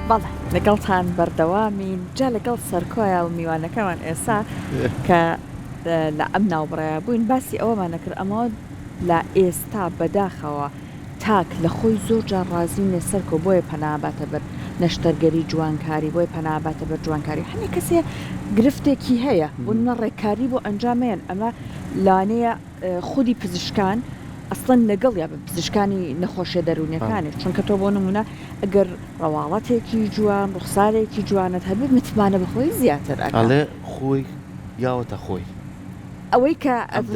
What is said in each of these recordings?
بەڵێ لەگەڵتان بەردەوامین جا لەگەڵ سەرکۆیە و میوانەکەمان ئێستا کە لە ئەم ناوبڕێە بووین باسی ئەوەمان نەکرد ئەمە لە ئێستا بەداخەوە تاک لە خۆی زۆر جار ڕازینێ سەرکۆ بۆیە پەناباتە بەر نەشتەرگەری جوانکاری بۆی پەناباتە بەر جوانکاری هەنێ کەسێ گرفتێکی هەیە بۆ نە ڕێککاری بۆ ئەنجامێن ئەمە لانەیە خودی پزیشکان ئەسڵەن لەگەڵ یا بە پزیشکانی نەخۆشیە دەرونیەکانی چونکە تۆ بۆ نمونە ئەگەر ڕەواڵەتێکی جوان ڕوخسارێکی جوانت هەبێت متمانە بەخۆی زیاتر ئەڵێ خۆی یاوەتە خۆی ئەوەی کە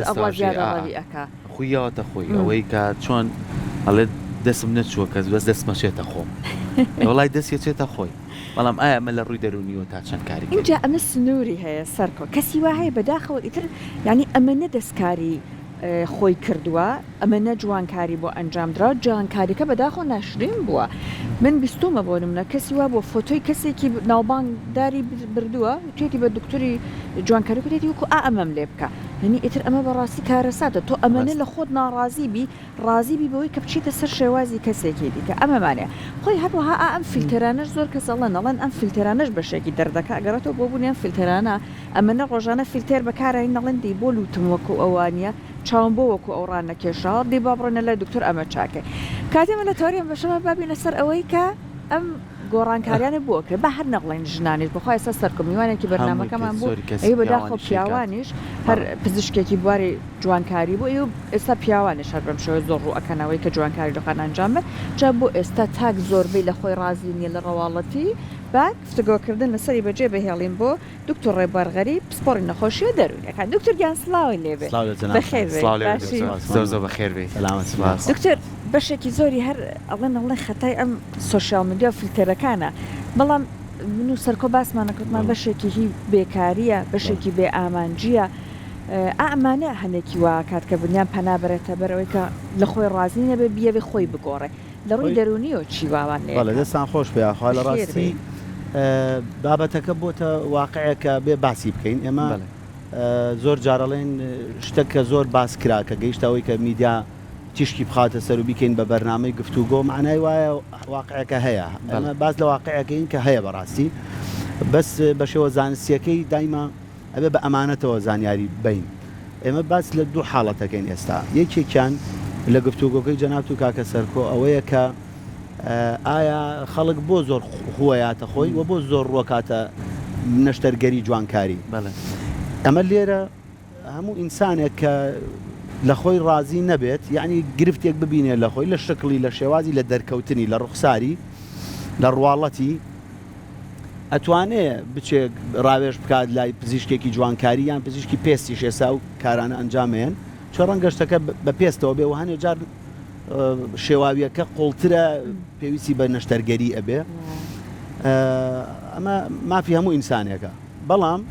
ئەوە زیادەڕەوی ئەکا خۆی یاوەتە خۆی ئەوەی کە چۆن ئەڵێ دەسم نەچووە کە بەس دەستمەچێتە خۆم وڵای دەستی چێتە خۆی بەڵام ئایا ئەمە لە ڕووی دەرونیەوە تا چەند کاری اینجا ئەمە سنووری هەیە سەرکۆ کەسی وا هەیە بەداخەوە ئیتر یعنی ئەمە نەدەستکاری خۆی کردووە ئەمە نە جوانکاری بۆ ئەنجامدرا جوانکاریکە بەداخۆ ناشرین بووە من بیستومە بۆ نمونە کەسی وا بۆ فۆتۆی کەسێکی ناوبانگداری بردووە توێتی بە دکتۆری جوانکاری کوێتی وکو ئەمەم لێ بکە هەنی ئیتر ئەمە بەڕاستی کارەساتە تۆ ئەمەنە لە خۆت ڕازیبی بەوەی کە بچیتە سەر شێوازی کەسێکی دیکە ئەمەمانەیە خۆی هەروەها ئەم فیلترانەش زۆر کەسەڵەن ئەڵەن ئەم فیلترانەش بەشێکی دەردەکە ئەگەرەوە بۆ بوونیان فیلترانە ئەمەنە ڕۆژانە فیلتر بەکارایی نەڵێندی بۆ لوتم وەکو ئەوانە چاوم بۆ وەکو ئەو ڕانەکێشە دی با بڕۆنە لای دکتۆر ئەمە چاکێ کاتێمە لە تۆریان بەشەمە بابینە سەر ئەوەی کە ئەم گۆڕانکاریانە بووە کرد بە هەر نەڵێن ژنانیش بەخوای ئێستا سەرکۆمیوانێکی بەرنامەکەمان بوو ئەی بەداخۆ پیاوانیش هەر پزیشکێکی بواری جوانکاری بوو ئێستا پیاوانش هەر بەم شێوە زۆر ڕوو ئەکەنەوەی کە جوانکاری دەخوان ئەنجامە جا بۆ ئێستا تاک زۆربەی لە خۆی ڕازی نیە لە ڕەواڵەتی با گفتگۆکردن لەسەری بەجێ بەهێڵین بۆ دکتۆر ڕێبوارغەریب پسپۆڕی نەخۆشیە دەرونیەکان دکتۆر گیان سڵاوی لێبێ زۆر بەخێر بێ دکتۆر بەشێکی زۆری هەر ئەڵێ خەتای ئەم سۆشیال میدیا فیلترەکانە بەڵام من و سەرکۆ باسمان نەکردمان بەشێکی هی بێکاریە بەشێکی بێ ئامانجیە ئەمانە هەنێکی وا کات کە بنیان پەنابرێتە بەرەوەی کە لە خۆی ڕازینە بێ بیەوێ خۆی بگۆڕێ لە ڕووی دەرونیەوە چی واوان لێ دەستان خۆش پێیاخوا لە ڕاستی بابەتەکە بۆتە واقعەکە بێ باسی بکەین ئێمە زۆر جارەڵێن شتێککە زۆر باس کرا کە گەیشتەوەی کە میدیا تیشکی بخاتە سەر و بیکەین بە بەرنامەی گفتوگۆ معنای وایە واقعەکە هەیە ئەمە باز لە واقعەکەین کە هەیە بەڕاستی بەس بە شێوە زانستیەکەی دایما ئەبێ بە ئەمانەتەوە زانیاری بین ئێمە باس لە دوو حاڵەتەکەین ئێستا یەکێکیان لە گفتوگۆکەی جەناب و کاکە سەرکۆ ئەوەیە کە ئایا خەڵک بۆ زۆر هوەیاتە خۆی و بۆ زۆر ڕۆکاتە نەشتەرگەری جوانکاری ئەمە لێرە هەموو ئینسانێک کە لە خۆی ڕازی نەبێت یعنی گرفتێک ببینێت لە خۆی لە شکلی لە شێوازی لە دەرکەوتنی لە ڕوخساری لە ڕواڵەتی ئەتوانێت بچێت ڕاوێژ بکات لای پزیشکێکی جوانکاری یان پزیشکی پێستی شێسا و کارانە ئەنجامێن چۆ ڕەنگەشتەکە بە پێستەوە بێ و هەنێ جار شێواویەکە قوڵترە پێویستی بە نەشتەرگەری ئەبێ ئەمە مافی هەموو ئینسانێکە بەڵام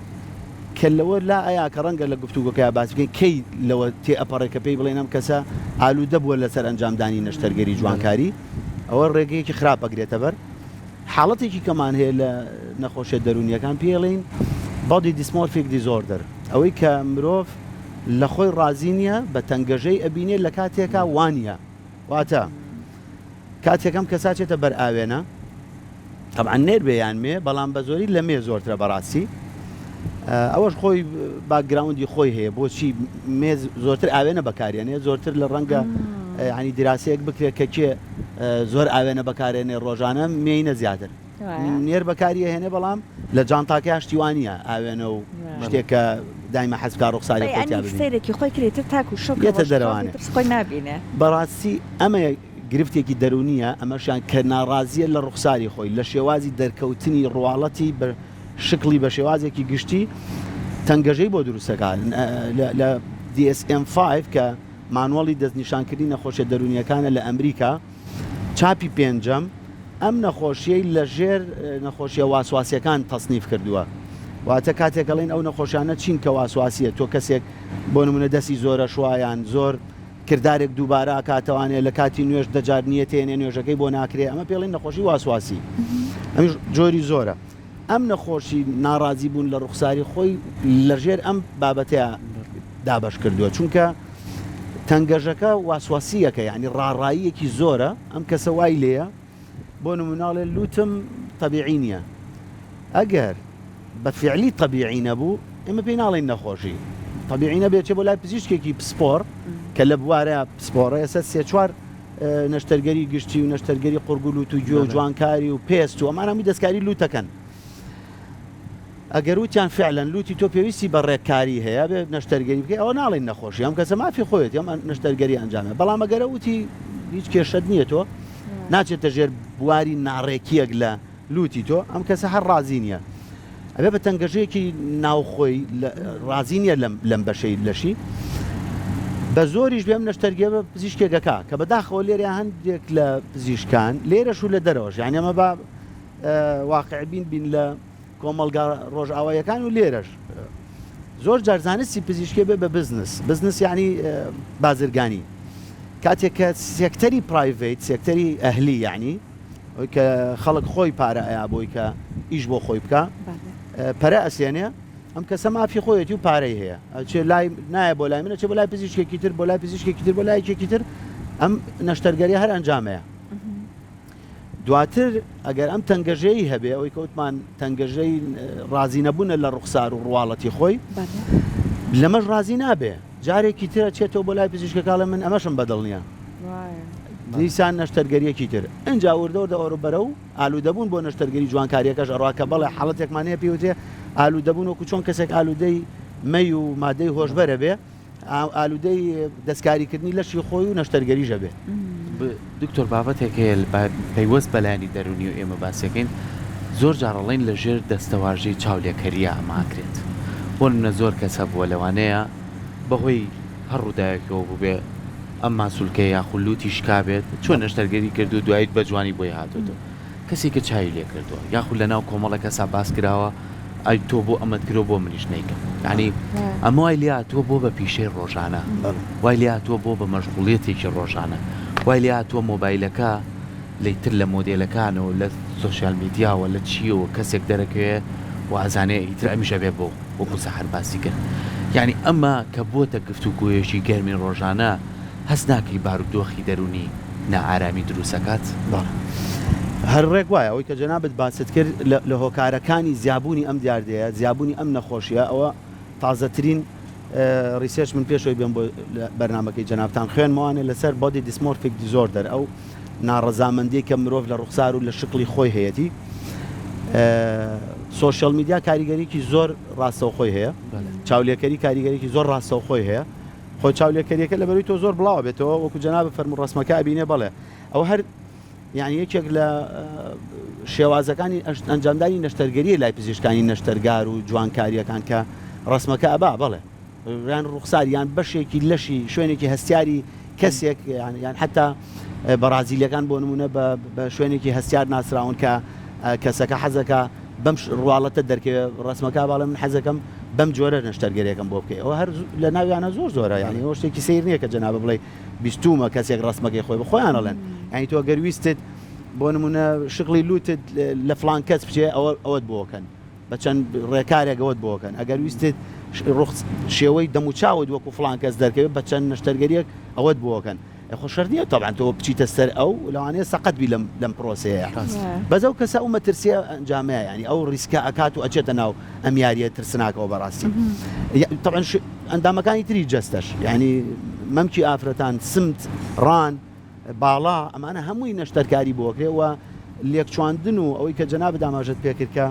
کە لەوە لا ئایا کە ڕەنگە لە گفتوگۆکە باس بکەین کەی لەوە تێ ئەپەڕێکە پێی بڵێن ئەم کەسە ئالوودە بووە لەسەر ئەنجامدانی نەشتەرگەری جوانکاری ئەوە ڕێگەیەکی خراپەگرێتە بەر حاڵەتێکی کەمان هەیە لە نەخۆشیە دەرونیەکان پێڵین body dysmorphic disorder ئەوەی کە مرۆڤ لە خۆی ڕازی نییە بە تەنگەژەی ئەبینێت لە کاتێکە وانە واتە کاتێکم کەساچێتە بەر ئاوێنە طبعا نێر بێیان مێ بەڵام بە زۆری لە مێ زۆرترە بەڕاستی ئەوەش خۆی باگراوندی خۆی هەیە بۆچی مێز زۆرتر ئاوێنە بەکارێنێ زۆرتر لە ڕەنگە ینی دیراسەیەک بکرێت کە کێ زۆر ئاوێنە بەکارێنێ ڕۆژانە مێینە زیاتر نێر بەکاریە هێنێ بەڵام لە جانتاکە هەشتیوانیە ئاوێنە و شتێکە دایمە حەزکار ڕوخساری خۆی خۆی کرێتتر تاکو شێتە دەروانێ خۆی نابینێ بەڕاستی ئەمە گرفتێکی دەرونیە ئەمەشیان کە ناڕازیە لە ڕوخساری خۆی لە شێوازی دەرکەوتنی ڕواڵەتی بە شکلی بە شێوازێکی گشتی تەنگەژەی بۆ دروستەکان لە DSM-5 کە مانوەڵی دەستنیشانکردنی نەخۆشیە دەرونیەکانە لە ئەمریکا چاپی پێنجەم ئەم نەخۆشیەی لە ژێر نەخۆشیە واسواسیەکان تەصنیف کردووە واتە کاتێکەڵێن ئەو نەخۆشانە چین کە واسواسیە تۆ کەسێک بۆ نمونە دەستی زۆرە شوایان زۆر کردارێک دووبارە کاتەوانێت لە کاتی نوێژ دەجارنیە تێنێ نوێژەکەی بۆ ناکرێت ئەمە پێڵێن نەخۆشی واسواسی ئەم جۆری زۆرە ئەم نەخۆشی ناڕازی بوون لە ڕوخساری خۆی لەژێر ئەم بابەتەیە دابەش کردووە چونکە تەنگەژەکە واسواسیەکە یعنی ڕاڕاییەکی زۆرە ئەم کەسە وای لێیە بۆ نموناڵێ لوتم طبیعی نییە ئەگەر بە فعلی طبیعی نەبوو ئێمە پێی ناڵێن نەخۆشی طبیعی نەبێت چێ بۆ لای پزیشکێکی پسپۆر کە لە بوارەیە پسپۆڕە ئێستا سێ چوار نەشتەرگەری گشتی و نەشتەرگەری قورگولوت و گوێ و جوانکاری و پێست و ئەمان هەمووی دەستکاری لوتەکەن ئەگەر وتیان فعلەن لوتی تۆ پێویستی بە ڕێککاری هەیە بێ نەشتەرگەری بکەی ئەوە ناڵێن نەخۆشی ئەم کەسە مافی خۆیت ئەم نەشتەرگەری ئەنجامێ بەڵام ئەگەرە وتی هیچ کێشەت نییە تۆ ناچێتە ژێر بواری ناڕێکیەک لە لوتی تۆ ئەم کەسە هەر ڕازی نییە ئەبێ بە تەنگەژەیەکی ناوخۆی ڕازی نییە لەم بەشەی لەشی بە زۆریش بێم نەشتەرگێ بە پزیشکێکەکە کە بەداخەوە لێرە هەندێک لە پزیشکان لێرەش و لە دەرەوەش یعنی ئەمە بە واقعبین بین لە کۆمەڵگا ڕۆژئاوایەکان و لێرەش زۆر جارزانستی پزیشکێ بێ بە بزنس یعنی بازرگانی کاتێک کە سێکتەری پرایڤیت سێکتەری ئەهلی یعنی ئەوی کە خەڵک خۆی پارە ئەیا بۆی کە ئیش بۆ خۆی بکە پەرە ئەسێنێ ئەم کەسە مافی خۆیەتی و پارەی هەیە چێ لای نایە بۆ لای منە چێ بۆ لای پزیشکێکی تر بۆ لای پزیشکێکی تر بۆ لای یەکێکی تر ئەم نەشتەرگەری هەر ئەنجامەیە دواتر ئەگەر ئەم تەنگەژەیی هەبێ ئەوەی کەوتمان تەنگەژەی ڕازی نەبوونە لە ڕوخسار و ڕواڵەتی خۆی لەمەش ڕازی نابێ جارێکی ترە چێتەوە بۆ لای پزیشکەکە من ئەمەشم بەدڵ نییە دیسان نەشتەرگەریەکی تر ئەجا وردەوردە ئەوروبەرە و ئالوودەبوون بۆ نەشتەرگەری جوانکاریەکەش ئەڕواکە بەڵێ حاڵەتێکمانەیە پێوتێ ئالوودەبوون وەکو چۆن کەسێک ئالوودەی مەی و مادەی هۆشبەرە بێ ئالوودەی دەستکاریکردنی لەشی خۆی و نەشتەرگەریژە بێ دکتۆر بابەتێک هەیە پەیوەست بەلایانی دەرونی و ئێمە باسیەکەین زۆر جاڕەڵین لە ژێر دەستەواژەی چاولێکەریە ئەماکرێت بۆ منە زۆر کەسە بووە لەوانەیە بەهۆی هەر ڕووداوێکەوە بووبێ ئەم ماسوولکە یاخولوتی شکابێت چۆن نەشتەرگەری کردو دوایت بە جوانی بۆی هاتوتەوە کەسی کە چای لێ کردووە یاخود لەناو کۆمەڵە کەسا باس کراوە ئای تۆ بۆ ئەمەت کرۆ بۆ منیش نیکەم یعنی ئەمە وای لێ تۆ بۆ بە پیشەی ڕۆژانە وای لێ تۆ بۆ بە مەشغوڵیەتێکی ڕۆژانە وای لێ تۆ مۆبایلەکە لەیتر لە مۆدێلەکانەوە لە سوۆسیال میدیاوە لە چیەوە کەسێک دەرەکەوێ و ئازانێ ئیتر ئەمیشە بێ بۆ وەکو سەحر باسی کرد یعنی ئەمە کە بۆتە گفتوگۆیەکی گەرمی ڕۆژانە هەست ناکەی بارودۆخی دەرونی نائارامی دروستەکات هەر ڕێک وایە ئەوەی کە جەنابەت باست کرد لە هۆکارەکانی زیابوونی ئەم دیاردەیە زیابوونی ئەم نەخۆشیە ئەوە تازەترین ریسێرچ من پێشەوەی بێم بۆ بەرنامەکەی جەنابتان خوێنمەوانێ لەسەر بۆدی دیسمۆرفیک دیزۆردەر ئەو ناڕەزامەندی کە مرۆڤ لە ڕوخسار و لە شکلی خۆی هەیەتی سۆشیال میدیا کاریگەریکی زۆر ڕاستەوخۆی هەیە چاولێکەری کاریگەریکی زۆر ڕاستەوخۆی هەیە خۆ چاولێکەریەکە لەبەروی تۆ زۆر بڵاوە بێتەوە وەکو جەناب فەرموو ڕسمەکە بینێ بڵێ ئەو هەر یعنی یەکێک لە شێوازەکانی ئەنجامدانی نەشتەرگەریە لای پزیشکانی نەشتەرگار و جوانکاریەکان کە ڕسمەکە ئەبا بڵێ یان ڕوخسار یان بەشێکی لەشی شوێنێکی هەستیاری کەسێک یان حتا بەرازیلەکان بۆ نمونە بە شوێنێکی هەستیار ناسراون کە کەسەکە حەزەکە بەم ڕواڵەتە دەرکەوێت ڕسمەکە باڵێ من حەزەکەم بەم جۆرە نەشتەرگەریەکەم بۆ بکەی ئەوە هەر لە ناویانە زۆر زۆرە یعنی ئەوە شتێکی سیر نییە کە جەنابە بڵێ بیستومە کەسێک ڕسمەکەی خۆی بە خۆیان ئەڵێن یعنی تۆ گەرویستت بۆ نمونە شقلی لوتت لە فلان کەس بچێ ئەوەت بۆکەن بە چەند ڕێکارێک ئەوەت بۆکەن ئەگەر ویستت شێوەی دەموچاوت وەکو فلان کەس دەرکەوێت بە چەند نەشتەرگەریەک ئەوەت بۆکەن خۆ شەر نییە طبعاً تۆ بچیتە سەر ئەو لەوانەیە سەقەت بی لەم پرۆسەیە بەزە و کەسە ئەو مەترسیە ئەنجامەیە ینی ئەو ریسکە ئەکات و ئەچێتە ناو ئەم یاریە ترسناکەەوە بەڕاستی طبعاً ئەندامەکانی تری جەستەش یعنی مەمکی ئافرەتان سمت ڕان باڵا ئەمانە هەمووی نەشتەرکاری بۆکرێەوە لێکچواندن و ئەوەی کە جەناب داماژت پێکرد کە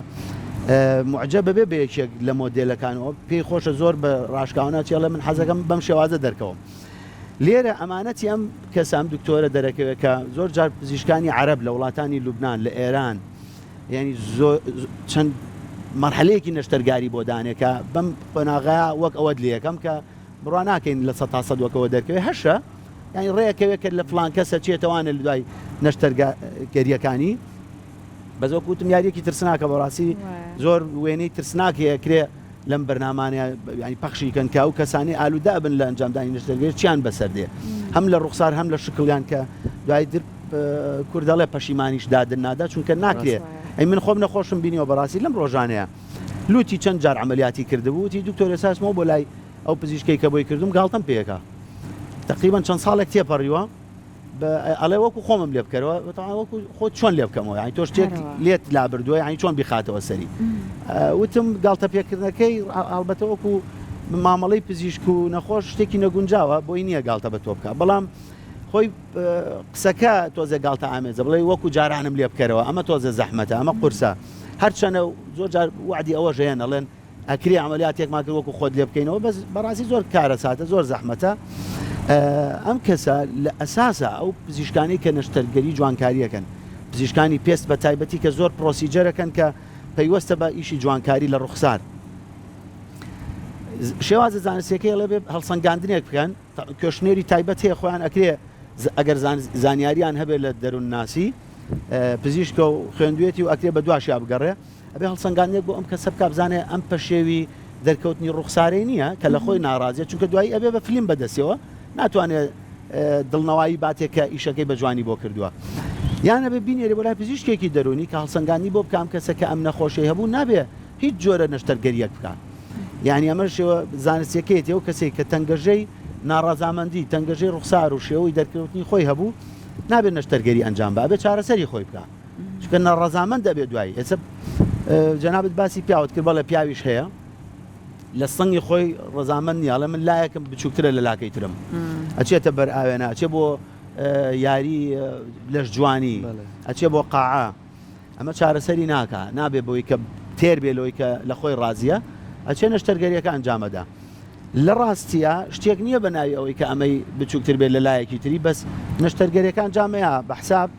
معجە بەبێ بە یەکێک لە مۆدێلەکانەوە پێی خۆشە زۆر بە ڕاشکاوانە چێڵە من حەزەکەم بەم شێوازە دەرکەوە لێرە ئەمانەتی ئەم کەسام دکتۆرە دەرەکەوێت کە زۆر جار پزیشکانی عەرەب لە وڵاتانی لوبنان لە ئێران ینی چەند مەرحەلەیەکی نەشتەرگاری بۆ دانێکە بەم قۆناغا وەک ئەوەت لە یەکەم کە بڕوا ناکەین لە 100 وەکەوە دەرکەوێت هەشە ینی ڕێیەکەوێت کرد لە فلان کەسە چێتەوانە لە دوای نەشتەرگەریەکانی بەزۆ کوتم یاریەکی ترسناکە بەڕاستی زۆر وێنەی ترسناکەیەکرێ لەم بەرنامانەیە ینی پەخشیکەن کە ئەو کەسانی ئالوودە بن لە ئەنجامدانی نەشتەرگەری چیان بەسەردێ هەم لە ڕوخسار هەم لە شکڵیان کە دوای در کوردەڵێ پەشیمانیش دادن نادا چونکە ناکرێت ئەی من خۆم نەخۆشم بینیەوە بەڕاستی لەم ڕۆژانەیە لوتی چەند جار عملیاتی کردبوو تی دکتۆر ئێساسمەوە بۆ لای ئەو پزیشکەی کە بۆی کردم گاڵتەم پێەکە تقریبان چەند ساڵێک تێپەڕیوە ئەڵێ وەکو خۆمم لێ بکەرەوە وەکو خۆ چۆن لێ بکەمەوە یانی تۆ شتێک لێت لا بردووە ینی چۆن بیخاتەوە سەری وتم گاڵتە پێکردنەکەی هەڵبەتە وەکو مامەڵەی پزیشک و نەخۆش شتێکی نەگونجاوە بۆی نییە گاڵتە بە تۆ بکە بەڵام خۆی قسەکە تۆزە گاڵتە ئامێزە بڵێ وەکو جارانم لێ بکەرەوە ئەمە تۆزە زەحمەتە ئەمە قورسە هەرچەنە زۆر جار وعدی ئەوە ژەیە ئەڵێن ئەکری عملیاتێکمان کرد وەکو خۆت لێ بکەینەوە بەس بەڕاستی زۆر کارە ساتە زۆر زەحمەتە ئەم کەسە لە ئەساسە ئەو پزیشکانی کە نەشتەرگەری جوانکاریەکەن پزیشکانی پێست بە تایبەتی کە زۆر پرۆسیجەرەکەن کە پەیوەستە بە ئیشی جوانکاری لە ڕوخسار شێوازە زانستیەکەی ئەڵێ بێ هەڵسەنگاندنێک بکەن کێشنێری تایبەت هەیە خۆیان ئەکرێ ئەگەر زانیاریان هەبێت لە دەروون ناسی پزیشکە و خوێندوێتی و ئەکرێ بە دواشیا بگەڕێ ئەبێ هەڵسەنگاندنێک بۆ ئەم کەسە بکە بزانێ ئەم پەشێوی دەرکەوتنی ڕوخسارەی نییە کە لە خۆی ناڕازیە چونکە دوایی ئەبێ بە فلیم بەدەستەوە ناتوانێت دڵنەوەی باتێک کە ئیشەکەی بە جوانی بۆ کردووە یانە بە بینێری بۆ لای پزیشکێکی دەرونی کە هەڵسەنگاندنی بۆ بکەم کەسە کە ئەم نەخۆشی هەبوو نابێ هیچ جۆرە نەشتەرگەریەک بکە یعنی ئەمە شێوە زانستیەکەیەتی ئەو کەسێک کە تەنگەژەی ناڕازامەندی تەنگەژەی ڕوخسار و شێوەی دەرکەوتنی خۆی هەبوو نابێت نەشتەرگەری ئەنجام بە ئەبێ چارەسەری خۆی بکە چونکە ناڕازامەند دەبێت دوایی ئێستا جەنابەت باسی پیاوت کرد بەڵێ پیاویش هەیە لە سەنگی خۆی ڕزامەند نیاڵە من لایەکم بچووکترە لە لاکەی ترم ئەچێتە بەر ئاوێنە ئەچێ بۆ یاری لەش جوانی ئەچێ بۆ قاعە ئەمە چارەسەری ناکە نابێ بۆی کە تێر بێ لەوەی کە لە خۆی ڕازیە ئەچێ نەشتەرگەریەکە ئەنجامەدا لە ڕاستیە شتێک نییە بە ناوی ئەوەی کە ئەمەی بچووکتر بێت لە لایەکی تری بەس نەشتەرگەریەکان جامەیە بە حساب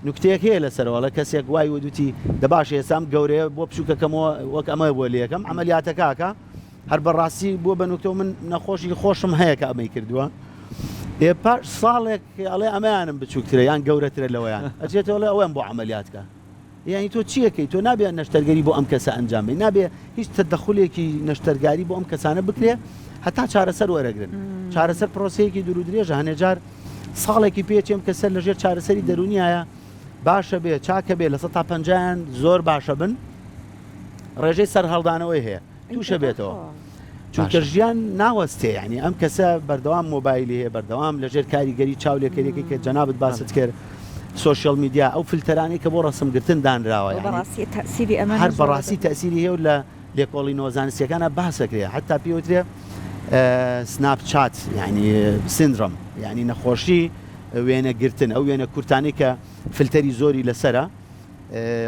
نوکتەیەک هەیە لەسەرەوە لە کەسێک وای وەدوتی دەباش ئێسام گەورەیە بۆ بچووکەکەمەوە وەک ئەمە بۆ لەکەم ئەمەلیاتەکەکە هەر بەڕاستی بووە بە نوکتەوە من نەخۆشی خۆشم هەیە کە ئەمەی کردووە پاش ساڵێک ئەڵێ ئەمەیانم بچووکترە یان گەورەترە لەوەیان ئەچێتەوە لە ئەوەم بۆ عملیاتکە یانی تۆ چیەکەی تۆ نابێت نەشتەرگەری بۆ ئەم کەسە ئەنجامی نابێ هیچ تەدەخولێکی نەشتەرگاری بۆ ئەم کەسانە بکرێ هەتا چارەسەر وەرەگرن چارەسەر پرۆسەیەکی دوور و درێژە هەنێجار ساڵێکی پێچێم کەسەر لەژێر چارەسەری دەرونیایە باشە بێ چاکە بێ لە 150 زۆر باشە بن ڕێژەی سەر هەڵدانەوەی هەیە تووشە بێتەوە چونکە ژیان ناوەستێ ینی ئەم کەسە بەردەوام مۆبایلی هەیە بەردەوام لەژێر کاریگەری چاولێکەرێکی کە جەنابەت باست کرد سوشیال میدیا ئەو فیلتەرانی کە بۆ ڕسمگرتن دانراوە هەر بەڕاستی تەسیری هەیە لە لێکۆڵی نۆزانستیەکانە باسەکرێ حتا پێوترێ سناپ چات ینی سندرۆم ینی نەخۆشی وێنەگرتن ئەو وێنە کورتانی کە فلتەری زۆری لەسرە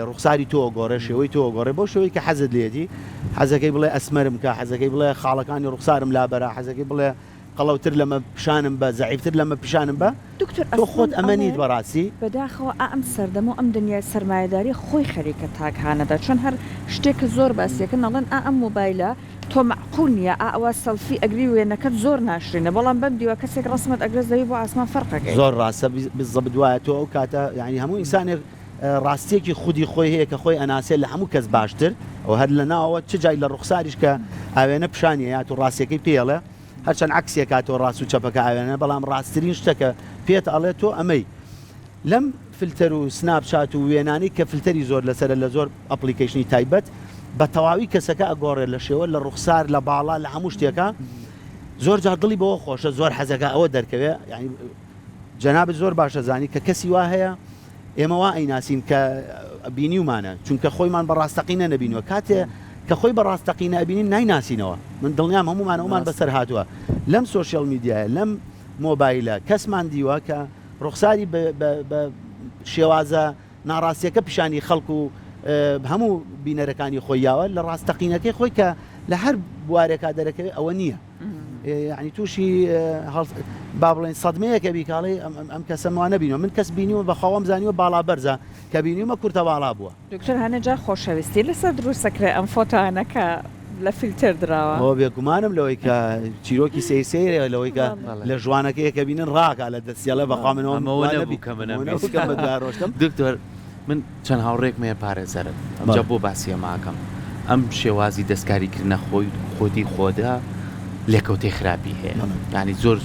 ڕوخساری تۆ گۆڕێ شێوەی تۆ گۆڕێ بۆ شێوەی کە حەزت لێتی حەزەکەی بڵێ ئەسمەرم کە حەزەکەی بڵێ خاڵەکانی ڕوخسارم لابەرە حەزەکەی بڵێ قەڵەوتر لەمە پیشانم بە زەعیفتر لەمە پیشانم بە تۆ خۆت ئەمەنیت بەڕاستی بەداخەوە ئەم سەردەم و ئەم دنیای سەرمایهداری خۆی خەریکە تاکانەدا چۆن هەر شتێکە زۆر باسیەکە نەڵێن ئەم مۆبایلە تۆ معقول نییە ئەوە سەلفی ئەگری وێنەکەت زۆر ناشرینە بەڵام بەم دیوە کەسێک ڕسمت ئەگرە زەوی بۆ ئاسمان فەرقەکەی زۆر ڕاستە بزەبت دوایە تۆ ئەو کاتە یعنی هەموو ئینسانێک ڕاستیەکی خودی خۆی هەیە کە خۆی ئەناسێت لە هەموو کەس باشتر ئەو هەر لە ناوەوە چ جای لە ڕوخساریش کە ئاوێنە پیشانیە یا تو ڕاستیەکەی پێڵێ هەرچەند عکسێک کاتۆ ڕاست و چەپەکە ئاوێنە بەڵام ڕاستترین شتەکە پێت ئەڵێت تۆ ئەمەی لەم فلتەر و سناپچات و وێنانی کە فلتەری زۆر لەسەر لە زۆر ئەپلیکیشنی تایبەت بە تەواوی کەسەکە ئەگۆڕێت لە شێوە لە ڕوخسار لە باڵا لە هەموو شتێکە زۆر جار دڵی بەوە خۆشە زۆر حەزەکە ئەوە دەرکەوێ ینی جەنابەت زۆر باشە زانی کە کەسی وا هەیە ئێمە وا ئەیناسین کە بینیومانە چونکە خۆیمان بە ڕاستەقینە نەبینەوە کاتێ کە خۆی بە ڕاستەقینە ئەبینین نایناسینەوە من دڵنیام هەمومان ئەومان بەسەر هاتووە لەم سوشیال میدیایە لەم مۆبایلە کەسمان دیوە کە ڕوخساری بە شێوازە ناڕاستیەکە پیشانی خەڵک و هەموو بینەرەکانی خۆیاوە لە ڕاستەقینەکەی خۆی کە لە هەر بوارێکا دەرەکەوێت ئەوە نییە یعنی تووشی با بڵێن سەدمەیەکە بیکاڵی ئەم کەسەمانە بینەوە من کەس بینیوە بە خەوام زانیوە باڵا بەرزە کە بینیومە کورتە باڵا بووە دکتۆر هەنەجار خۆشەویستی لەسەر دروستەکرێ ئەم فۆتانەکە لە فیلتر دراوە بۆ بێگومانم لەوەی کە چیرۆکی سەیرە لەوەی کە لە ژوانەکەی کە بینن ڕاکە لە دەستیاڵە بەخوامنەوە دکتۆر من چەند هاوڕێکمەیە پارێزەرم ئەمجا بۆ باسیە ماکەم ئەم شێوازی دەستکاریکردنە خۆی خۆتی خۆدا لێکەوتەی خراپی هەیە ینی زۆر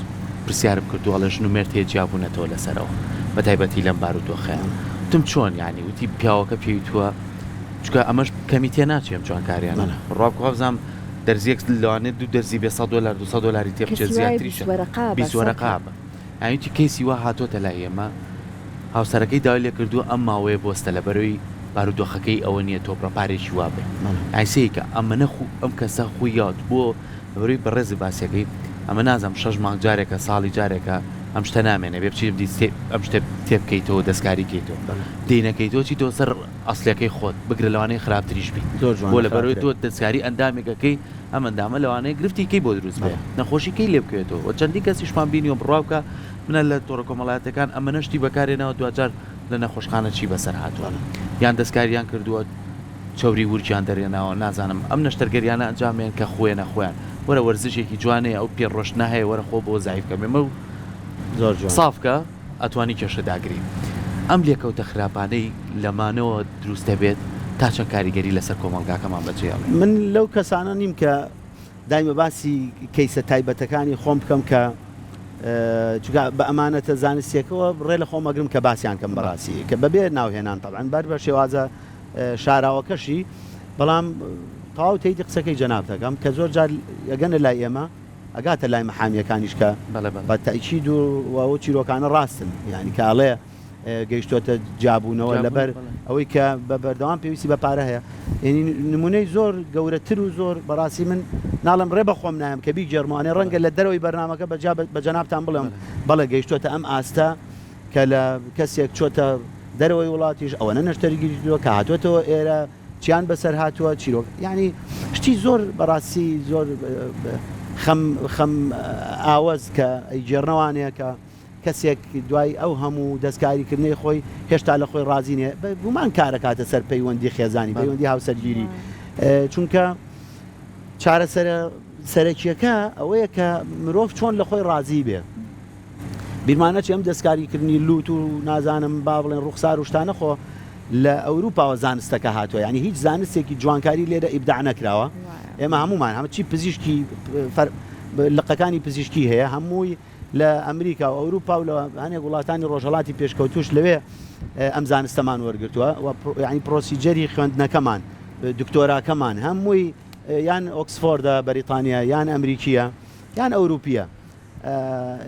پرسیارم کردووە لە ژنومێر تێجیابوونەتەوە لەسەرەوە بە تایبەتی لەم بارودۆخەیە وتم چۆن ینی وتی پیاوەکە پێویتووە چکە ئەمەش کەمی تێ ناچێم جوانکاریانە ڕاکوابزانام دەرزیەک لەوانێت دوو دەرزی بێ $100 $200 تێ بچێت زیاتریشە 20 وەرەقابە ئەوتی کەیسی وا هاتۆتە لای ئێمە هاوسەرەکەی داوای لێ کردو ئەم ماوەیە بۆستە لە بەرەوەی بارودۆخەکەی ئەوە نییە تۆپڕە پارێکی وا بێ ئایسەیەکە ئەمە نەخو ئەم کەسە خوی یاد بۆ بەڕووی بەڕێزی باسیەکەی ئەمە نازم 6 مانگ جارێکە ساڵی جارێکە ئەم شتە نامێنە بێ بچی ئەم شتێ تێبکەیتەوە دەستکاری کەیتەوە دێنەکەیتەوە چی تۆ سەر ئەسلەکەی خۆت بگرە لەوانەیە خراپتریش بی بۆ لە بەرەوەی تۆ دەستکاری ئەندامێکەکەی ئەم ئەندامە لەوانەیە گرفتی کەی بۆ دروست بێ نەخۆشی کەی لێ بکوێتەوە و چەندی کەسیشمان بینی و بڕاوکە منە لە تۆڕە کۆمەڵایەتەکان ئەمە نەشتی بەکارێنەوە دوجار لە نەخۆشخانە چی بەسەر هاتووە یان دەستکاریان کردووە چوری ورجیان دەرێناوە نازانم ئەم نەشتەرگەریانە ئەنجامێن کە خۆیانە خۆیان وەرە وەرزشێکی جوانەیە ئەو پێڕۆشتنە هەیە وەرە خۆ بۆ زایفکە مێمە و زۆر سافکە ئەتوانی کێشەداگری ئەم لێکەوتە خراپانەی لەمانەوە دروستە بێت تا چەند کاریگەری لەسەر کۆمەلگاکەمان بەجێڵێ من لەو کەسانە نیم کە دایمە باسی کەیسە تایبەتەکانی خۆم بکەم کە بە ئەمانەتە زانستیەکەوە ڕێ لە خۆمەگرم کە باسییان کەم بەڕاستی کە بەبێ ناوهێنان تەڵان بەر بە شێوازە شاراوەکەشی بەڵام تەواو تێیدی قسەکەی جەناب دەکەم کە زۆر جار ئەگەنە لای ئێمە ئەگاتە لای مەحامیەکانیش کە بە تەئکید و چیرۆکانە ڕاستن یعنی کاڵێ گەیشتۆتە جابوونەوە لەبەر ئەوەی کە بە بەردەوام پێویستی بە پارە هەیە یعنی نمونەی زۆر گەورەتر و زۆر بەڕاستی من ناڵم ڕێ بە خۆم نایم کە بیگەڕمانێ ڕەنگە لە دەرەوەی بەرنامەکە بە جەنابتان بڵێم بەڵێ گەیشتۆتە ئەم ئاستە کە لە کەسێک چۆتە دەرەوەی وڵاتیش ئەوەنە نەشتەرگیریوە کە هاتوێتەوە ئێرە چیان بەسەر هاتووە چیرۆک ینی شتی زۆر بەڕاستی زۆر خەم ئاوەز کە ئەیگێڕنەوانەیە کە کەسێک دوای ئەو هەموو دەستکاریکردنی خۆی هێشتا لە خۆی ڕازینێ گومان کارەکاتە سەر پەیوەندی خێزانی پەیوەندی هاوسەرگیری چونکە چارە سەرەکیەکە ئەوەیە کە مرۆڤ چۆن لە خۆی ڕازی بێ بیرمانە چی ئەم دەستکاریکردنی لوت و نازانم با بڵێن ڕوخسار و شتانە خۆ لە ئەوروپاوە زانستەکە هاتووە ینی هیچ زانستێکی جوانکاری لێرە ئیبداع نەکراوە ئێمە هەمومان هەمە چی پزیشکی لقەکانی پزیشکی هەیە هەمووی لە ئەمریکا و ئەوروپا و لە هەنێک وڵاتانی ڕۆژهەڵاتی پێشکەوتوش لەوێ ئەم زانستەمان وەرگرتووە ینی پرۆسیجەری خوێندنەکەمان دکتۆراکەمان هەمووی یان ئۆکسفۆردە بەریتانیا یان ئەمریکیە یان ئەوروپیە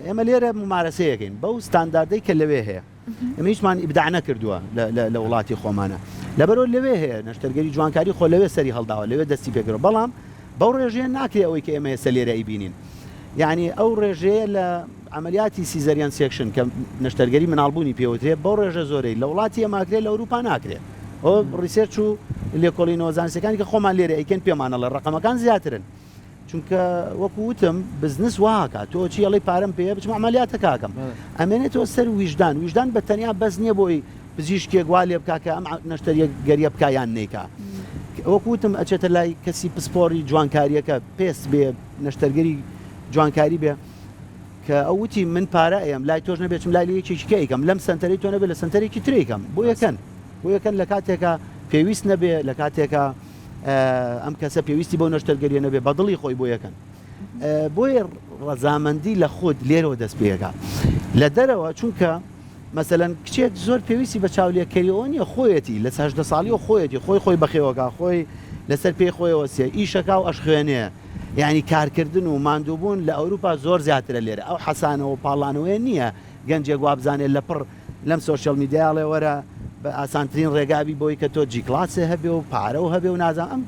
ئێمە لێرە ممارەسەیەکەین بەو ستانداردەی کە لەوێ هەیە ئەمە هیچمان ئیبداع نەکردووە لە وڵاتی خۆمانە لەبەرەوە لەوێ هەیە نەشتەرگەری جوانکاری خۆ لەوێ سەری هەڵداوە لەوێ دەستی پێکرەوە بەڵام بەو ڕێژەیە ناکرێ ئەوەی کە ئێمە ئێستا لێرە ئەیبینین یعنی ئەو ڕێژەیە لە عملیاتی سیزەریان سێکشن کە نەشتەرگەری مناڵبوونی پێوترێ بەو ڕێژە زۆرەی لە وڵاتی ئەماکرێ لە ئەوروپا ناکرێت ئەو ڕیسێرچ و لێکۆڵینەوە زانستیەکانی کە خۆمان لێرە ئەیکەن پێمانە لە ڕقەمەکان زیاترن چونکە وەکو وتم بزنس واکە تۆ چی ئەڵی پارەم پێ بچم عملیاتە کاکەم ئەمێنێتەوە سەر ویژدان بە تەنیا بەس نییە بۆی پزیشکێک وا لێ بکا کە ئەم نەشتەریە گەریە بکایان نیکا وەکو وتم ئەچێتە لای کەسی پسپۆری جوانکاریەکە پێست بێ نەشتەرگەری جوانکاری بێ کە ئەوتی من پارە ئەم لای تۆش نەبێتم لای یەکێکی ئەیکەم لەم سنتەری تۆ نەبێت لە سنتەرێکی ترێکم بۆ یەکەن لە کاتێکە پێویست نەبێ لە کاتێکە ئەم کەسە پێویستی بۆ نەشتەرگەریە نەبێ بەدڵی خۆی بۆ یەکەن بۆیە ڕەزامەندی لە خۆت لێرەوە دەست پێەکە لە دەرەوە چونکە مەسەلەن کچێک زۆر پێویستی بە چاولێکەریەوە نیە خۆیەتی لە 18 ساڵی و خۆیەتی خۆی بەخێوەکە خۆی لەسەر پێی خۆیەوە سێ ئیشەکە و ئەش خوێنێ یعنی کارکردن و ماندووبوون لە ئەوروپا زۆر زیاترە لێرە ئەو حەسانەوە پاڵانەوەی نییە گەنجێک وابزانێت لە پڕ لەم سۆشیال میدیاڵێ وەرە بە ئاسانترین ڕێگابی بۆی کە تۆ جیکلاسێ هەبێ و پارە و هەبێ و نازان ئەم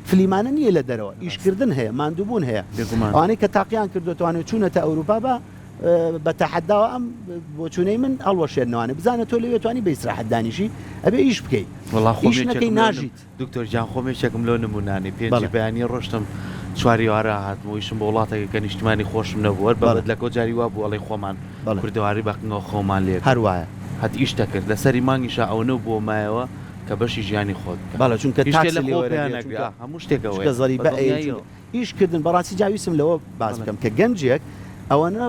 فلیمانە نییە لە دەرەوە ئیشکردن هەیە ماندووبوون هەیە ئەوانەی کە تاقییان کردوتوانێت چوونەتە ئەوروپا بە تەحەداوە ئەم بۆچوونەی من هەڵوەشێنەوەوانە بزانە تۆ لەوێتوانی بە ئیسراحەت دانیشی ئەبێ ئیش بکەیت ئیش نەکەی ناژیت دکتۆر جان خۆمێکێکم لەو نمونانی پێنج بەیانی ڕۆشتم چواریوارە هاتمەوەیشم بە وڵاتێکە کە نیشتمانی خۆشم نەبووە بەڵێت لە کۆجاری وا بوو ئەڵێ خۆمان کوردەواری بەقنەوە خۆمان لێ هەروایە هەت ئیشتە کرد لەسەری مانگیشە ئەوەنە بۆ مایەوە کە بەشی ژیانی خۆت باڵە چونکە هەموو شتێکەوە زەری بە ئیشکردن بەڕاستی جاویستم لەوە باس بکەم کە گەنجێک ئەوەنە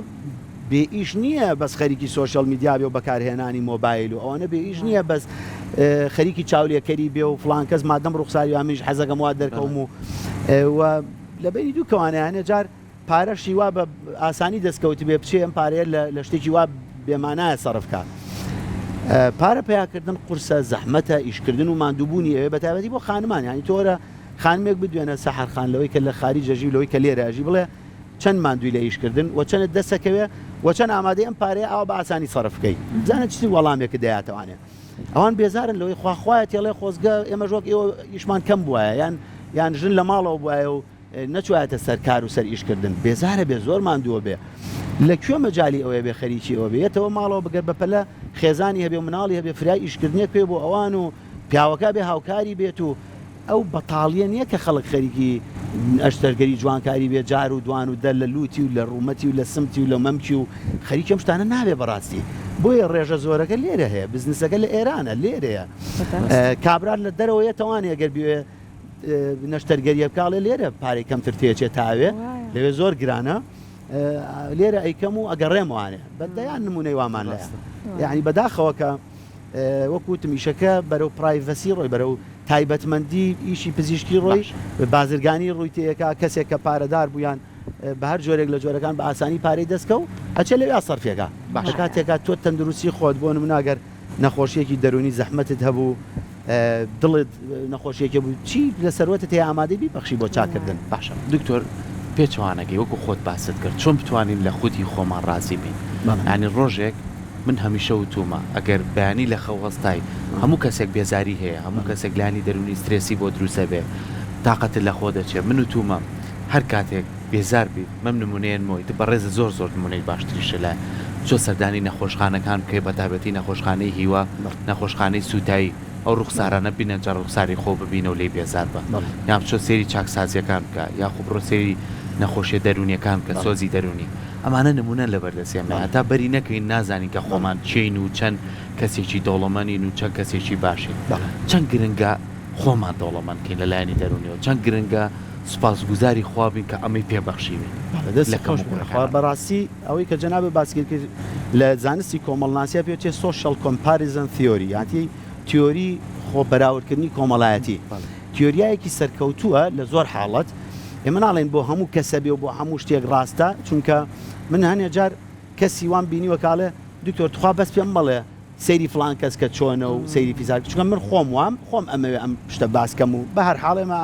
بێ ئیش نییە بەس خەریکی سۆشیال میدیا بێ و بەکارهێنانی مۆبایل و ئەوەنە بێ ئیش نییە بەس خەریکی چاولێکەری بێ و فڵان کەس مادەم ڕوخساری ئامیش حەزەکەم وا دەرکەوم و لە بینی دوو کەوانیانە جار پارەشی وا بە ئاسانی دەستکەوتی بێ بچێ ئەم پارەیە لە شتێکی وا بێمانایە سەرفکە پارە پیاکردن قورسە زەحمەتە ئیشکردن و ماندووبوونی ئەوێ بەتابەتی بۆ خانمان ینی تۆرە خانمێک بدوێنە سەحەرخان لەوەی کە لە خاریجەژی لەوەی کە لێرەژی بڵێ چەند ماندووی لە ئیشکردن و چەند دەسەکەوێ وەچەند ئامادەی ئەم پارەیە ئەو بە ئاسانی سەرف بکەیت بزانە چی وەڵامێکە دەیاتەوانێ ئەوان بێزارن لەوەی خواخوایە تێڵێ خۆزگە ئێمە ژۆک ئێوە ئیشمان کەم بووە یان ژن لە ماڵەوە بووە و نەچوایەتە سەر کار و سەر ئیشکردن بێزارە بێ زۆر ماندووە بێ لەکوێ مەجای ئەوەیە بێ خەریکی ئەوە بێتەوە ماڵەوە بگەر بەپەلە خێزانی هەبێ و مناڵی هەبێ فرای ئیشکردنێک پێ بۆ ئەوان و پیاوەکە بێ هاوکاری بێت و ئەو بەتاڵیە نییە کە خەڵک خەریکی ئەشتەرگەری جوانکاری بێ جار و دوان و دەر لە لوتی و لە ڕوومەتی و لە سمتی و لە مەمکی و خەریکەم شتانە نابێ بەڕاستی بۆیە ڕێژە زۆرەکە لێرە هەیە بزنسەکە لە ئێرانە لێرەیە کابرات لە دەرەوەیە تەوانێ گەر بێ نەشتەرگەریە بکاڵێ لێرە پارەی کەمتر تێچێت تاوێ لەوێ زۆر گرانە لێرە ئەیکەم و ئەگەڕێموانێ بەدەیان نمونەی وامان لە یعنی بەداخەوەکە وەکوتم ئیشەکە بەرەو پرایڤەسی ڕۆی بەرەو تایبەتمەندی ئیشی پزیشکی ڕۆی بازرگانی ڕووی تەیەکا کەسێک کە پارەدار بوویان بە هەر جۆرێک لە جۆرەکان بە ئاسانی پارەی دەستکە و ئەچێ لەوێ سەرفێکە کاتێکا تۆ تەندروستی خۆت بۆ نموناگەر نەخۆشیەکی دەرونی زەحمەتت هەبوو دڵت نەخۆشیەکە بوو چی لە سەروەتت هەیە ئامادەی بیبەخشی بۆ چاکردن باشە دکتۆر پێچوانەکەی وەکو خۆت باست کرد چۆن بتوانین لە خودی خۆمان ڕازی بین ینی ڕۆژێک من هەمیشە وتومە ئەگەر بەیانی لە خەوەستای هەموو کەسێک بێزاری هەیە هەموو کەسێک لانی دەرونی سترێسی بۆ دروستە بێ تااقەت لە خۆ دەچێت من وتومە هەر کاتێک بێزار بیت مەم نمونەیەن مۆیت بەڕێزە زۆر نمونەی باشتریشە لە چۆ سەردانی نەخۆشخانەکان بکەی بەتابەتی نەخۆشخانەی هیوا نەخۆشخانەی سوتایی ئەو ڕوخسارانە بینە جە ڕوخساری خۆ ببینە و لێ بێزار بە یان چۆ سێری چاکسازیەکان بکە یاخۆ بڕۆ سێری نەخۆشیە دەرونیەکان کە سۆزی دەرونی ئەمانە نمونە لە بەردەستێمە هەتا بەری نەکەین نازانین کە خۆمان چین و چەند کەسێکی دەوڵەمەنین و چەند کەسێکی باشین چەند گرنگە خۆمان دەوڵەمەندکەین لە لایەنی دەرونیەوە چەند گرنگە سوپاسگوزاری خوابین کە ئەمەی پێبەخشیوین بەڕاستی ئەوەی کە جەنابێ باسی کرد لە زانستی کۆمەڵناسیە پێوتێ سۆشەل کۆمپاریزن تیۆری یاتی تیۆری خۆ بەراوردکردنی کۆمەڵایەتی تیۆریایەکی سەرکەوتووە لە زۆر حاڵەت ئێمە ناڵێن بۆ هەموو کەسە بێ و بۆ هەموو شتێک ڕاستە چونکە من هەنێ جار کەسی وان بینیوە کاڵێ دکتۆر تخوا بەس پێم بڵێ سەیری فلان کەس کە چۆنە و سەیری فیزار چونکە من خۆم ئەمەوێ ئەم شتە باسکەم و بە هەر حاڵێمە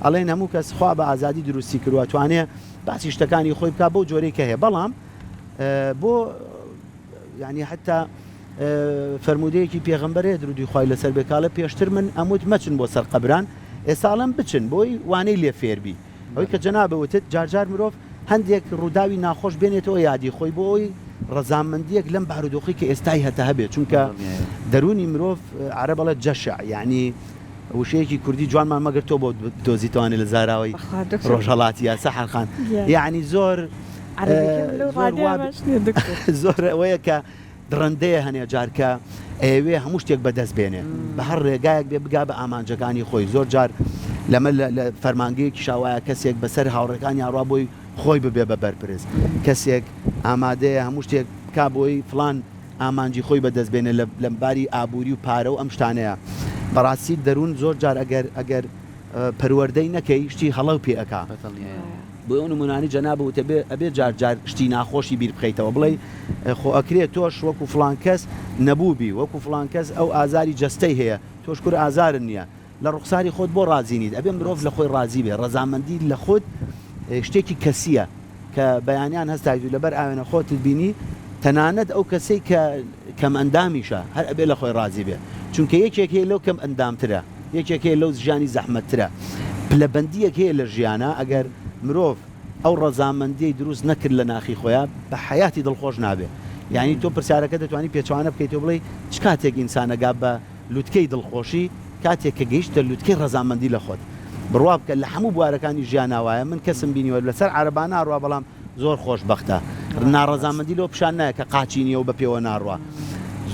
ئەڵێن هەموو کەس خوا بە ئازادی دروستی کردووە توانێ باسی شتەکانی خۆی بکات بۆ جۆرەی کە هەیە بەڵام بۆ ینی حتا فەرمودەیەکی پێغەمبەرەیە درودی خوای لەسەر بێکاڵە پێشتر من ئەموت مەچن بۆ سەر قەبران ئێستاڵم بچن بۆی وانەی لێ فێربی ئەوەی کە جەنابەوتت جارجار مرۆڤ هەندێک ڕووداوی ناخۆش بێنێتەوە یادی خۆی بۆ ئەوی ڕەزامەندیەک لەم بارودۆخی کە ئێستای هەتا هەبێت چونکە دەرونی مرۆڤ عەرە بەڵێ جەشع یعنی وشەیەکی کوردی جوانمان مەگەر تۆ بۆ دۆزیتوانێت لە زاراوی ڕۆژهەڵاتی یا سەحەرخان یعنی زۆر ئەوەیە کە درەندەیە هەنێ جارکە ئەوێ هەموو شتێک بەدەست بێنێ بە هەر ڕێگایەک بێ بگا بە ئامانجەکانی خۆی زۆر جار لەمە لە فەرمانگەیەکی شاوایە کەسێک بەسەر هاوڕەکانی هاڕوا بۆی خۆی ببێ بە بەرپرس کەسێک ئامادەیە هەموو شتێک کا بۆی فلان ئامانجی خۆی بەدەست بێنێ لەم باری ئابووری و پارە و ئەم شتانەیە بەڕاستی دەروون زۆر جار ئەگەر پەروەردەی نەکەی شتی هەڵەو پێ ئەکا بۆ ئەو نمونانی جەنابەوتە ئەبێ جار شتی ناخۆشی بیر بخەیتەوە بڵێ خۆ ئەکرێت تۆش وەکو فلان کەس نەبووبی وەکو فلان کەس ئەو ئازاری جەستەی هەیە تۆش کوور ئازارن نییە لە ڕوخساری خۆت بۆ ڕازینیت ئەبێ مرۆڤ لە خۆی ڕازی بێ ڕەزامەندی لە خۆت شتێکی کەسیە کە بەیانیان هەستایت و لەبەر ئاوێنە خۆت بینی تەنانەت ئەو کەسەی کەم ئەندامیشە هەر ئەبێ لە خۆی ڕازی بێ چونکە یەکێک هەیە لەو کەم ئەندامترە یەکێک هەیە لەو ژیانی زەحمەتترە پلەبەندیەک هەیە لە ژیانە ئەگەر مرۆڤ ئەو ڕەزامەندیەی دروست نەکرد لە ناخی خۆیان بە حیاتی دڵخۆش نابێ یعنی تۆ پرسیارەکە دەتوانی پێچوانە بکەیت و بڵێ چ کاتێک ئینسانەگا بە لوتکەی دڵخۆشی کاتێک کە گەیشتە لوتکەی ڕەزامەندی لە خۆت بڕوا بکە لە هەموو بوارەکانی ژیاناوایە من کەسم بینیوە لەسەر عەرەبانە ئاڕوا بەڵام زۆر خۆشبەختە ناڕەزامەندی لەوە پیشان نایە کە قاچی نییە و بە پێوە ناڕوا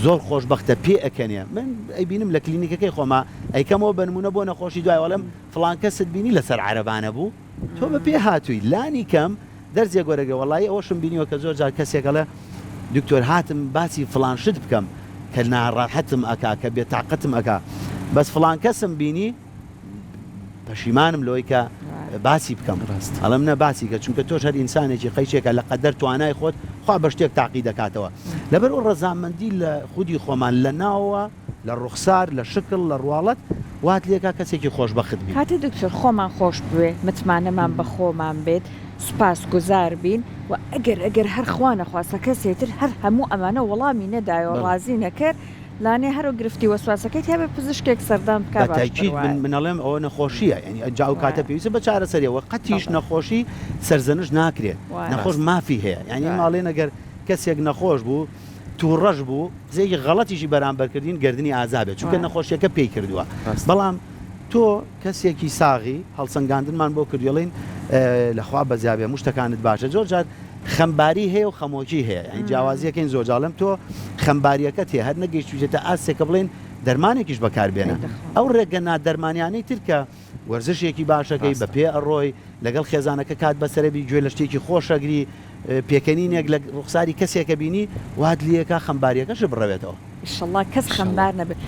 زۆر خۆشبەختە پێ ئەکەنێ من ئەیبینم لە کلینیکەکەی خۆما ئەیکەمەوە بنمونە بۆ نەخۆشی دوای وەڵام فڵان کەست بینی لەسەر عەرەبانە بوو تۆ بە پێ هاتووی لانی کەم دەرزێ گۆرەگە وەڵی ئەوەشم بینیوە کە زۆر جار کەسێکەڵە دکتۆر هاتم باسی فڵان شت بکەم کە ناڕاحەتم ئەکا کە بێتاقەتم ئەکا بەس فڵان کەسم بینی پەشیمانم لەوەی کە باسی بکەم ڕاست ئەڵم نە باسی کە چونکە تۆش هەر ئینسانێکی قەیچێکە لە قەدەر توانای خۆت خوا بە شتێک تاقی دەکاتەوە لەبەر ئەو ڕەزامەندی لە خودی خۆمان لە ناوە لە ڕوخسار لە شکل لە ڕواڵەت وات لێکا کەسێکی خۆشبەخت بی کاتە دکتۆر خۆمان خۆش بوێ متمانەمان بە خۆمان بێت سوپاس گوزار بین و ئەگەر هەر خوا نەخواسە کەسێتر هەر هەموو ئەمانە وەڵامی نەدایەوە ڕازی نەکرد لانێ هەرو گرفتی وەسواسەکەیت هەبێ پزیشکێک سەردان بکە بەتاکید منەڵێم ئەوە نەخۆشیە ینی ئەجا و کاتە پێویستە بە چارەسەریەوە قەتیش نەخۆشی سەرزەنش ناکرێت نەخۆش مافی هەیە ینی ماڵێ نەگەر کەسێک نەخۆش بوو تووڕەش بوو زێکی غەڵەتیشی بەرامبەرکردین گردنی ئازابێت چونکە نەخۆشیەکە پێی کردووە بەڵام تۆ کەسێکی ساغی هەڵسەنگاندنمان بۆ کردیڵین لەخوا بەزیابێ مشتەکانت باشە زۆر جار خەمباری هەیە و خەمۆکی هەیە ئەین جیاوازیەکەین زۆرجاڵم تۆ خەمباریەکەت هەیە هەر نەگەیشتوێتە ئاسێکە بڵێن دەرمانێکیش بەکاربێنە ئەو ڕێگە نادەرمانیانەی ترکە وەرزشێکی باشەکەی بە پێ ئەڕۆی لەگەڵ خێزانەکە کات بەسەرەبی گوێ لە شتێکی خۆشەگری پێکەنینێک لە ڕوخساری کەسێکە بینی وات لیەکە خەمباریەکەش بڕەوێتەوە ئینشەڵڵا کەس خەمبار نەبێت